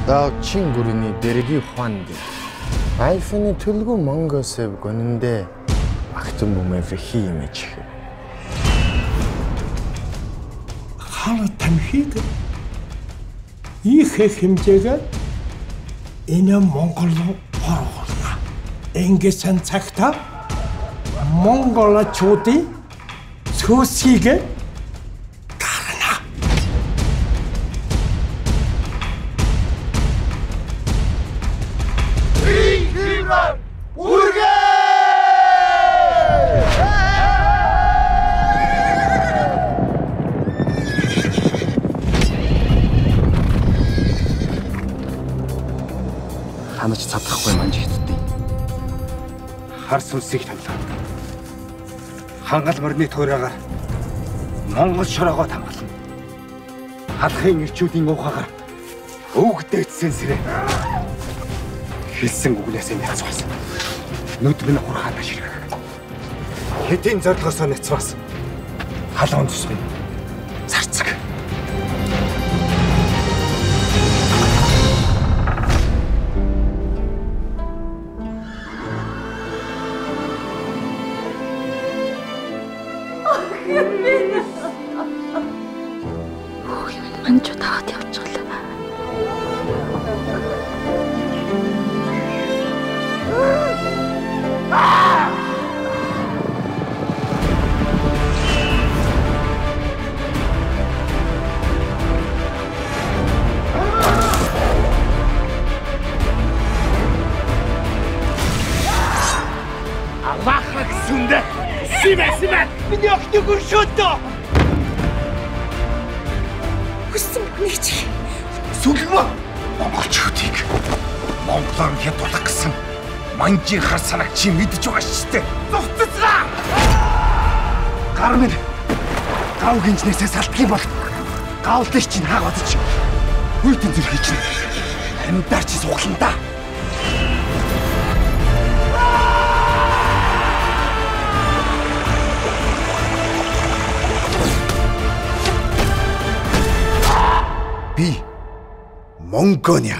나 친구니 데리기 환데. 아이폰이 들고 뭔가 세우고는데 актын бумэфэ хиймэж. Хала тамхиг их хэмжээгээр энэ Монгол руу оруулна. Ингэсэн цагта монголчуудын цөсийг гарна. Ханаж цадахгүй манж хитдээ. Хар сүнсийг тавлаа. Хангал морины туурайгаар Монгол шороогоо хамгаална. Халахын ирчүүдийн ухаагаар өвгдээдсэн сэрээ. Хэлсэн үгнээсээ няцвас. Нүд минь хурхаа таширх. Хэдийн зордгосоо няцвас. Халуун тусмын зарцаг. Манчууд хаад явчихлаа. Аллахыг сүндэ. Симэ. Миний охиныг өршөөдөө. Хүссэн бүхнийг чи. Сүлгэмэ. Монголчуудыг Монголоор хятуулах гэсэн манжийн хар санааг чи мэдж байгаа шүү дээ. Зугтцгаа. Гар минь гав гинжнээсээ салтгий бол гавлын чинь хааг бодож хүйтэн зүрхий чинь амьдаар чи суглан да. Би Монголиа